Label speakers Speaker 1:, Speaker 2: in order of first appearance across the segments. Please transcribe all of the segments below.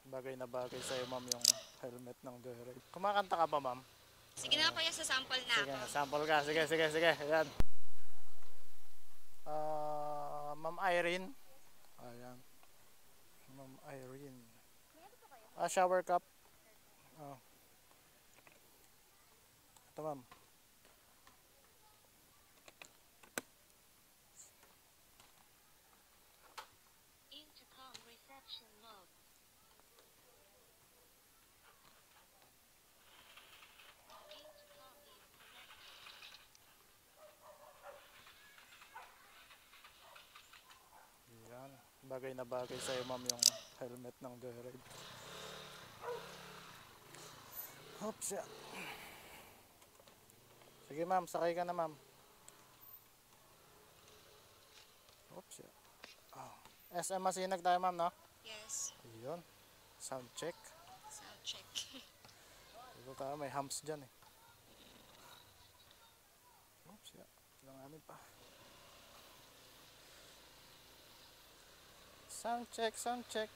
Speaker 1: Bagay na bagay sa'yo, ma'am, yung helmet ng Joyride. Kumakanta ka pa, ma'am?
Speaker 2: Sige na kuya, sa sample na
Speaker 1: Sige,
Speaker 2: ako.
Speaker 1: sample ka. Sige, sige, sige. Ayan. Ma'am Irene. Ayan. Ma'am Irene. Shower cup. Oh. Ito, ma'am.
Speaker 2: Intercom reception mode.
Speaker 1: Ayan. Bagay na bagay sa'yo, ma'am, yung helmet ng Joyride. Oops, yeah. Sige, ma'am. Sakay ka na, ma'am. Oops, yeah. Oh. SM Masinag tayo, ma'am, no?
Speaker 2: Yes.
Speaker 1: Ayun. Sound check.
Speaker 2: Sound check.
Speaker 1: Ito tayo, may humps dyan eh. Oops, yeah. Langanin pa. Sound check, sound check.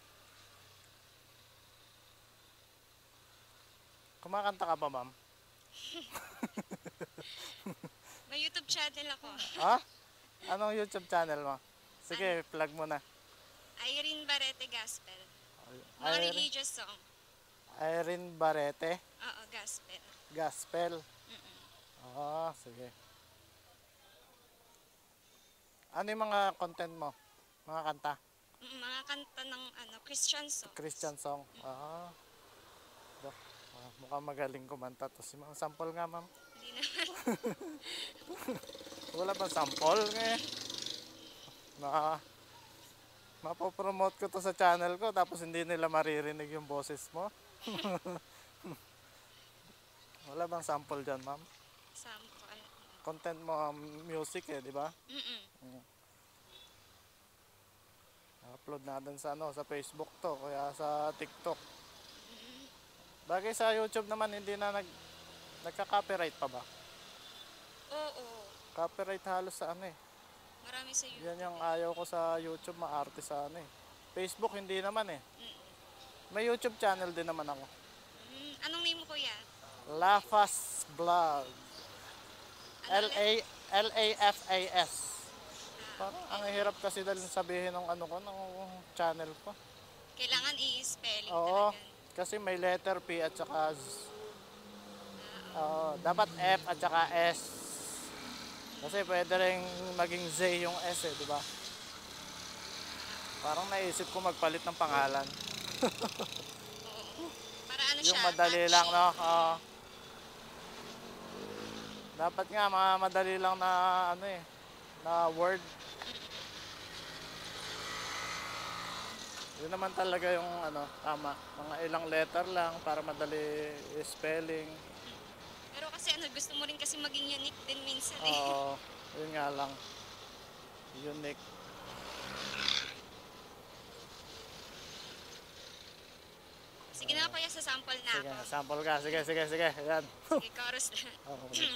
Speaker 1: Kumakanta ka pa, ma'am?
Speaker 2: May YouTube channel ako.
Speaker 1: Ha? Anong YouTube channel mo? Sige, plug mo na.
Speaker 2: Irene Barrete Gospel. Mga religious song.
Speaker 1: Irene Barrete
Speaker 2: Oo, gospel.
Speaker 1: Gospel.
Speaker 2: Mm-mm.
Speaker 1: Sige. Ano yung mga content mo? Mga kanta?
Speaker 2: Mga kanta ng Christian songs.
Speaker 1: Christian song? Mukhang magaling kumanta to. Sample nga, ma'am.
Speaker 2: Hindi naman.
Speaker 1: Wala ba sample? Mapopromote ko to sa channel ko tapos hindi nila maririnig yung boses mo. Wala bang sample dyan, ma'am?
Speaker 2: Sample.
Speaker 1: Content mo music eh, di ba?
Speaker 2: Mm-mm.
Speaker 1: Upload natin sa sa Facebook to, kaya sa TikTok. Bagay sa YouTube naman, hindi na nagka-copyright pa ba?
Speaker 2: Oo.
Speaker 1: Copyright halos sa
Speaker 2: Marami sa YouTube.
Speaker 1: Yan yung ayaw ko sa YouTube, maarte sa Facebook hindi naman eh.
Speaker 2: Mm-mm.
Speaker 1: May YouTube channel din naman ako.
Speaker 2: Anong name mo kuya?
Speaker 1: Lafas Vlog. Lafas. Parang ang hirap kasi dahil sabihin ng ng channel ko.
Speaker 2: Kailangan i-spelling
Speaker 1: Oo,
Speaker 2: talaga.
Speaker 1: kasi may letter P at saka Z. Dapat F at saka S. Kasi pwede rin maging Z yung S eh, di ba? Parang naisip ko magpalit ng pangalan.
Speaker 2: Oo. Para ano
Speaker 1: Yung
Speaker 2: siya?
Speaker 1: madali
Speaker 2: Catchy.
Speaker 1: lang, no? Dapat nga, madali lang na na word. Yun naman talaga yung tama. Mga ilang letter lang para madali spelling.
Speaker 2: Pero kasi gusto mo rin kasi maging unique din minsan eh.
Speaker 1: Oo, yun nga lang. Unique.
Speaker 2: Sige na kuya, sa sample na
Speaker 1: Sige,
Speaker 2: ako.
Speaker 1: sample ka. Sige, sige, sige. Ayan.
Speaker 2: Sige, chorus na.
Speaker 1: Okay.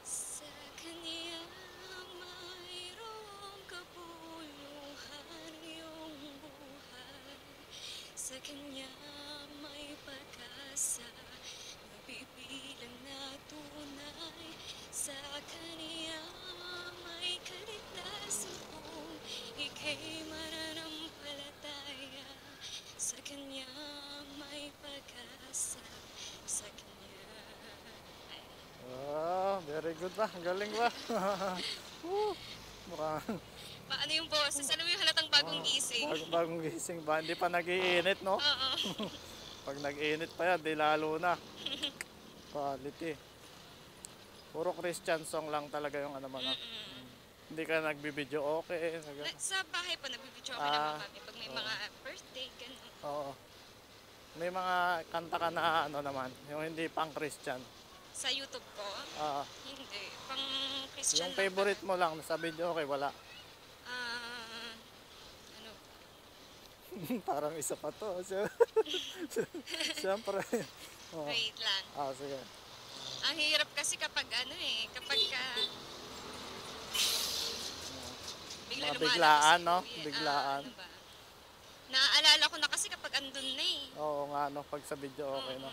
Speaker 2: Sa kanya mayroong kabuluhan iyong buhay. Sa kanya may pag-asa, nabibilang na tunay. Sa kanya may kaligtasan kung ika'y mananampalataya. Sa kanya may pag-asa. Sa kanya.
Speaker 1: Very good ba? Ang galing ba? Mukhang
Speaker 2: Paano yung boses? Alam mo yung halatang bagong gising?
Speaker 1: bagong gising ba? Hindi pa nag-iinit, no?
Speaker 2: Oo.
Speaker 1: Pag nag-iinit pa yan, di lalo na. Quality. Puro Christian song lang talaga yung mo, no? Hindi ka nagbibideo, okay.
Speaker 2: Sa bahay po, nagbibidyo kami naman kami pag may mga birthday, gano'n.
Speaker 1: Oo. May mga kanta ka na naman, yung hindi pang Christian.
Speaker 2: Sa YouTube ko? Hindi. Pang Christian
Speaker 1: Yung favorite mo lang sa video, okay, wala.
Speaker 2: Ano?
Speaker 1: Parang isa pa to. Siyempre.
Speaker 2: Wait lang.
Speaker 1: Sige.
Speaker 2: Ang hirap kasi kapag kapag
Speaker 1: Biglaan, no?
Speaker 2: Kuya.
Speaker 1: Biglaan.
Speaker 2: Naaalala ko na kasi kapag
Speaker 1: ano, pag sa video okay, no?